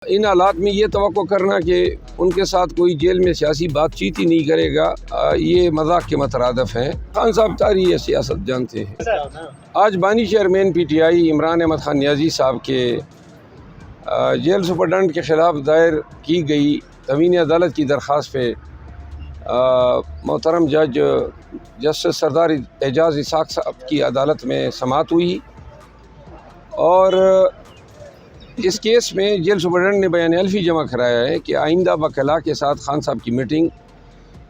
ان حالات میں یہ توقع کرنا کہ ان کے ساتھ کوئی جیل میں سیاسی بات چیت ہی نہیں کرے گا، یہ مذاق کے مترادف ہیں۔ خان صاحب تاریخ سیاست جانتے ہیں۔ آج بانی chairman P T I Imran Ahmed Khan Niazi صاحب کے جیل سپرڈنٹ کے خلاف دائر کی گئی تموین عدالت کی درخواست پہ محترم جج جسٹس سردار اعجاز اسحاق صاحب کی عدالت میں سماعت ہوئی، اور اس کیس میں جیل سپرڈنٹ نے بیان الفی جمع کرایا ہے کہ آئندہ وکلاء کے ساتھ خان صاحب کی میٹنگ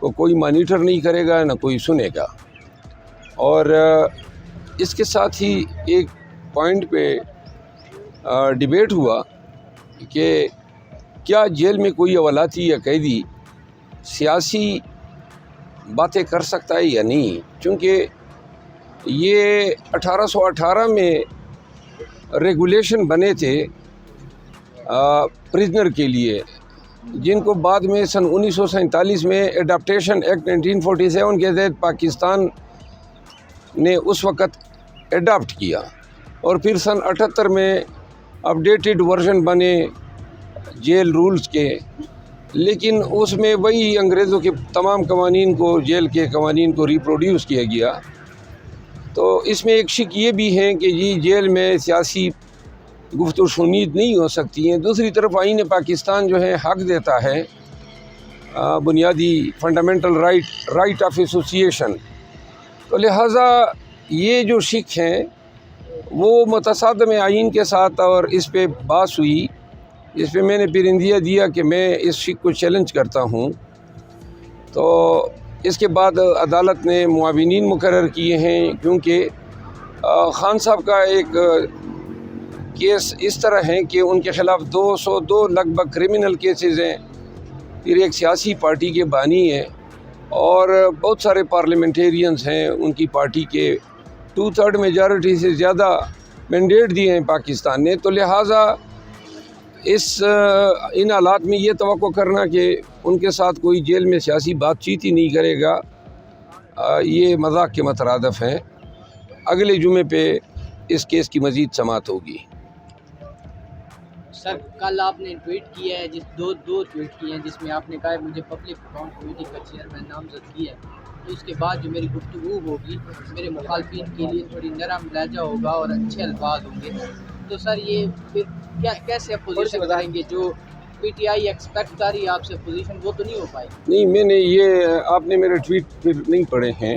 کو کوئی مانیٹر نہیں کرے گا، نہ کوئی سنے گا۔ اور اس کے ساتھ ہی ایک پوائنٹ پہ ڈیبیٹ ہوا کہ کیا جیل میں کوئی اولاتی یا قیدی سیاسی باتیں کر سکتا ہے یا نہیں، چونکہ یہ 1818 میں ریگولیشن بنے تھے پرزنر کے لیے، جن کو بعد میں سن 1947 میں ایڈاپٹیشن ایکٹ 1947 کے تحت پاکستان نے اس وقت ایڈاپٹ کیا، اور پھر سن 78 میں اپڈیٹڈ ورژن بنے جیل رولز کے، لیکن اس میں وہی انگریزوں کے تمام قوانین کو، جیل کے قوانین کو ریپروڈیوس کیا گیا۔ تو اس میں ایک شک یہ بھی ہے کہ جیل میں سیاسی گفت و شنید نہیں ہو سکتی ہیں۔ دوسری طرف آئین پاکستان جو ہے حق دیتا ہے بنیادی فنڈامنٹل رائٹ آف ایسوسیشن، تو لہٰذا یہ جو شک ہیں وہ متصادم آئین کے ساتھ، اور اس پہ بحث ہوئی، اس پہ میں نے پھر اندیا دیا کہ میں اس شک کو چیلنج کرتا ہوں۔ تو اس کے بعد عدالت نے معاونین مقرر کیے ہیں، کیونکہ خان صاحب کا ایک کیس اس طرح ہے کہ ان کے خلاف 202 لگ بھگ کرمنل کیسز ہیں، پھر ایک سیاسی پارٹی کے بانی ہیں، اور بہت سارے پارلیمنٹیرینز ہیں ان کی پارٹی کے، 2/3 میجارٹی سے زیادہ مینڈیٹ دیے ہیں پاکستان نے۔ تو لہٰذا ان حالات میں یہ توقع کرنا کہ ان کے ساتھ کوئی جیل میں سیاسی بات چیت ہی نہیں کرے گا، یہ مذاق کے مترادف ہیں۔ اگلے جمعے پہ اس کیس کی مزید سماعت ہوگی۔ سر، کل آپ نے ٹویٹ کیا ہے، دو ٹویٹ کیے ہیں، جس میں آپ نے کہا ہے مجھے پبلک اکاؤنٹ کمیٹی کا چیئرمین نامزد کیا ہے، تو اس کے بعد جو میری گفتگو ہوگی میرے مخالفین کے لیے تھوڑی نرم لہجہ ہوگا اور اچھے الفاظ ہوں گے، تو سر یہ پھر کیسے اپوزیشن کریں گے؟ جو پی ٹی آئی ایکسپیکٹ کر رہی ہے آپ سے پوزیشن، وہ تو نہیں ہو پائے؟ نہیں، میں نے آپ نے میرے ٹویٹ پھر نہیں پڑھے ہیں۔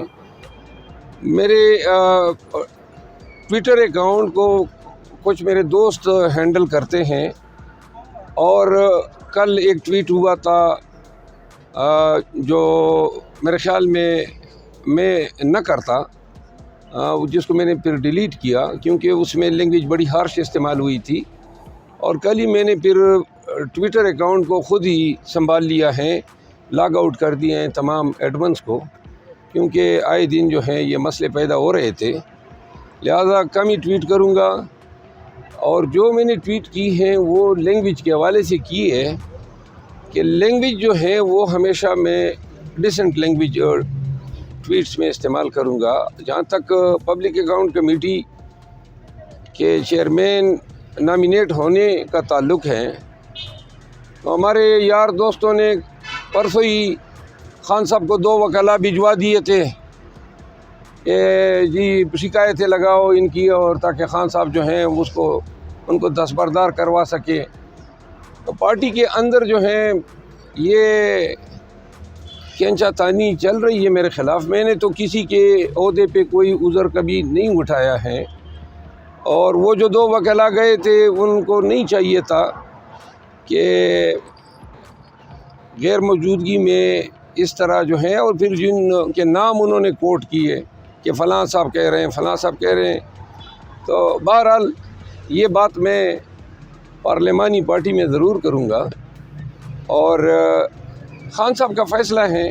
میرے ٹویٹر اکاؤنٹ کو کچھ میرے دوست ہینڈل کرتے ہیں، اور کل ایک ٹویٹ ہوا تھا جو میرے خیال میں نہ کرتا، جس کو میں نے پھر ڈیلیٹ کیا، کیونکہ اس میں لینگویج بڑی ہارش استعمال ہوئی تھی، اور کل ہی میں نے پھر ٹویٹر اکاؤنٹ کو خود ہی سنبھال لیا ہے، لاگ آؤٹ کر دیے ہیں تمام ایڈمنس کو، کیونکہ آئے دن جو ہیں یہ مسئلے پیدا ہو رہے تھے، لہذا کم ہی ٹویٹ کروں گا۔ اور جو میں نے ٹویٹ کی ہیں وہ لینگویج کے حوالے سے کی ہے کہ لینگویج جو ہے وہ ہمیشہ میں ڈیسنٹ لینگویج اور ٹویٹس میں استعمال کروں گا۔ جہاں تک پبلک اکاؤنٹ کمیٹی کے چیئرمین نامینیٹ ہونے کا تعلق ہے، تو ہمارے یار دوستوں نے پرسوں ہی خان صاحب کو 2 وکلاء بھجوا دیے تھے کہ جی شکایتیں لگاؤ ان کی، اور تاکہ خان صاحب جو ہیں ان کو دستبردار کروا سکے۔ تو پارٹی کے اندر جو ہیں یہ کھینچا تانی چل رہی ہے میرے خلاف۔ میں نے تو کسی کے عہدے پہ کوئی عذر کبھی نہیں اٹھایا ہے، اور وہ جو 2 وکلاء گئے تھے ان کو نہیں چاہیے تھا کہ غیر موجودگی میں اس طرح جو ہے، اور پھر جن کے نام انہوں نے کوٹ کیے کہ فلاں صاحب کہہ رہے ہیں، فلاں صاحب کہہ رہے ہیں۔ تو بہرحال یہ بات میں پارلیمانی پارٹی میں ضرور کروں گا، اور خان صاحب کا فیصلہ ہے،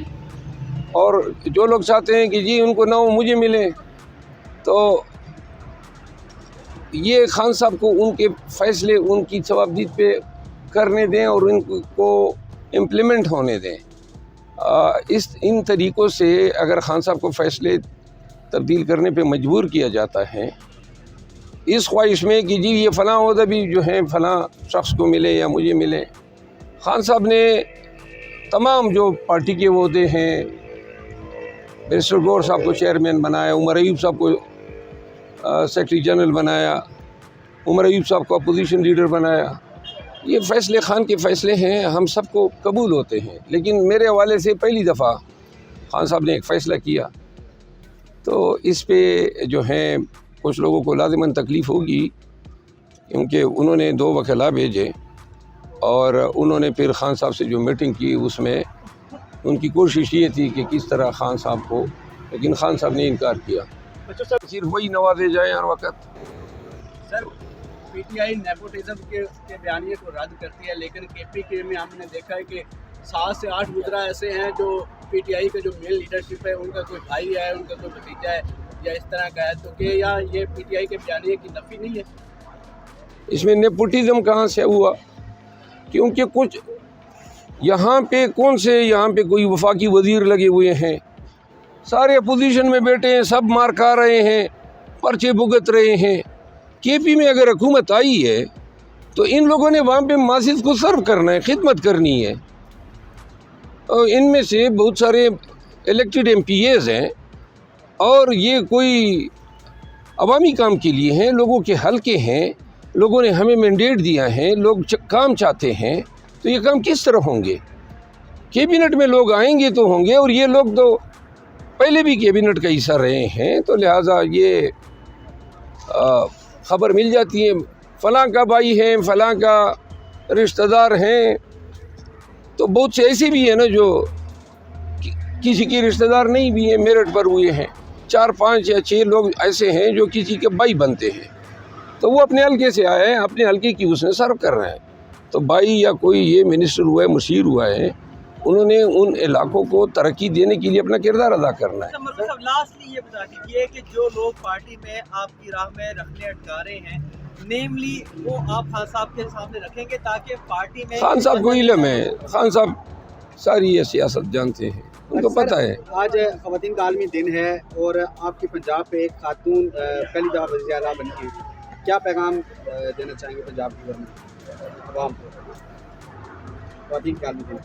اور جو لوگ چاہتے ہیں کہ جی ان کو نہ مجھے ملے، تو یہ خان صاحب کو ان کے فیصلے ان کی ثوابدید پہ کرنے دیں، اور ان کو امپلیمنٹ ہونے دیں۔ ان طریقوں سے اگر خان صاحب کو فیصلے تبدیل کرنے پہ مجبور کیا جاتا ہے اس خواہش میں کہ جی یہ فلاں عہدہ بھی جو ہیں فلاں شخص کو ملے یا مجھے ملے. خان صاحب نے تمام جو پارٹی کے عہدے ہیں، بیرسٹر گور صاحب کو چیئرمین بنایا، عمر ایوب صاحب کو سیکرٹری جنرل بنایا، عمر ایوب صاحب کو اپوزیشن لیڈر بنایا. یہ فیصلے خان کے فیصلے ہیں، ہم سب کو قبول ہوتے ہیں. لیکن میرے حوالے سے پہلی دفعہ خان صاحب نے ایک فیصلہ کیا تو اس پہ جو ہیں کچھ لوگوں کو لازماً تکلیف ہوگی، کیونکہ انہوں نے 2 وکلاء بھیجے اور انہوں نے پھر خان صاحب سے جو میٹنگ کی اس میں ان کی کوشش یہ تھی کہ کس طرح خان صاحب کو، لیکن خان صاحب نے انکار کیا. صرف وہی نوازے جائیں ہر وقت. سر پی ٹی آئی نیپوٹزم کے بیانیے کو رد کرتی ہے، لیکن کے پی کے میں ہم نے دیکھا ہے کہ 7 سے 8 وزراء ایسے ہیں جو پی ٹی آئی کا جو میل لیڈرشپ ہے ان کا کوئی بھائی ہے، ان کا کوئی بھتیجا ہے یا اس طرح کا ہے، تو کہ یا یہ پی ٹی آئی کے بیانیے کی نفی نہیں ہے؟ اس میں نیپوٹزم کہاں سے ہوا؟ کیونکہ کچھ یہاں پہ یہاں پہ کوئی وفاقی وزیر لگے ہوئے ہیں، سارے اپوزیشن میں بیٹھے ہیں، سب مار کھا رہے ہیں، پرچے بھگت رہے ہیں. کے پی میں اگر حکومت آئی ہے تو ان لوگوں نے وہاں پہ ماسز کو سرو کرنا ہے، خدمت کرنی ہے. اور ان میں سے بہت سارے الیکٹڈ ایم پی ایز ہیں اور یہ کوئی عوامی کام کے لیے ہیں، لوگوں کے حل کے ہیں، لوگوں نے ہمیں مینڈیٹ دیا ہے، لوگ کام چاہتے ہیں، تو یہ کام کس طرح ہوں گے؟ کیبنٹ میں لوگ آئیں گے تو ہوں گے، اور یہ لوگ تو پہلے بھی کیبنٹ کا حصہ رہے ہیں، تو لہٰذا یہ خبر مل جاتی ہے فلاں کا بھائی ہے، فلاں کا رشتہ دار ہیں. تو بہت سے ایسے بھی ہیں نا جو کسی کے رشتہ دار نہیں بھی ہیں، میرٹ پر ہوئے ہیں. 4 5 یا 6 لوگ ایسے ہیں جو کسی کے بھائی بنتے ہیں، تو وہ اپنے حلقے سے آئے ہیں، اپنے حلقے کی اس نے سرو کر رہے ہیں. تو بھائی یا کوئی یہ منسٹر ہوا ہے، مشیر ہوا ہے، انہوں نے ان علاقوں کو ترقی دینے کے لیے اپنا کردار ادا کرنا ہے. مرزا صاحب لاسٹلی یہ بتا دیجیے کہ جو لوگ پارٹی میں آپ کی راہ میں رکھنے اٹکا رہے ہیں، نیملی وہ آپ خان صاحب کے سامنے رکھیں گے تاکہ پارٹی میں خان صاحب کو علم ہے، خان صاحب ساری یہ سیاست جانتے ہیں، ان کو پتہ ہے. آج خواتین کا عالمی دن ہے اور آپ کی پنجاب پہ ایک خاتون پہلی دفعہ وزیر اعلیٰ بنی ہے، کیا پیغام دینا چاہیں گے پنجاب کی عوام کو خواتین کے عالمی دن؟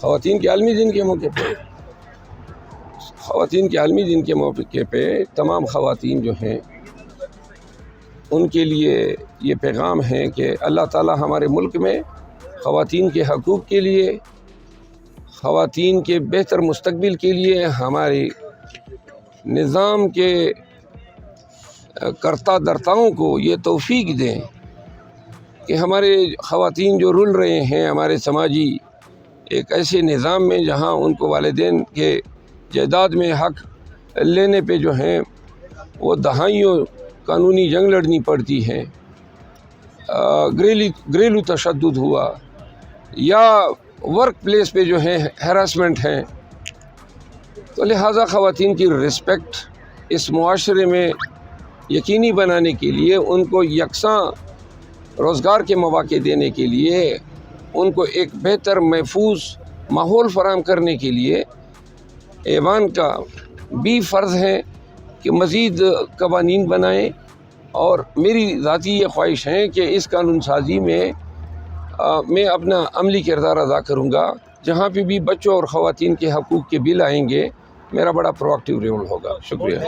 خواتین کے عالمی دن کے موقع پہ تمام خواتین جو ہیں ان کے لیے یہ پیغام ہے کہ اللہ تعالیٰ ہمارے ملک میں خواتین کے حقوق کے لیے، خواتین کے بہتر مستقبل کے لیے ہمارے نظام کے کرتا درتاؤں کو یہ توفیق دیں کہ ہمارے خواتین جو رول رہے ہیں ہمارے سماجی ایک ایسے نظام میں جہاں ان کو والدین کے جائیداد میں حق لینے پہ جو ہیں وہ دہائیوں قانونی جنگ لڑنی پڑتی ہے، گھریلو تشدد ہوا یا ورک پلیس پہ جو ہے ہراسمنٹ ہے. تو لہٰذا خواتین کی رسپیکٹ اس معاشرے میں یقینی بنانے کے لیے، ان کو یکساں روزگار کے مواقع دینے کے لیے، ان کو ایک بہتر محفوظ ماحول فراہم کرنے کے لیے ایوان کا بھی فرض ہے کہ مزید قوانین بنائیں. اور میری ذاتی یہ خواہش ہے کہ اس قانون سازی میں میں اپنا عملی کردار ادا کروں گا. جہاں پہ بھی بچوں اور خواتین کے حقوق کے بل آئیں گے میرا بڑا پرو ایکٹیو رول ہوگا. شکریہ.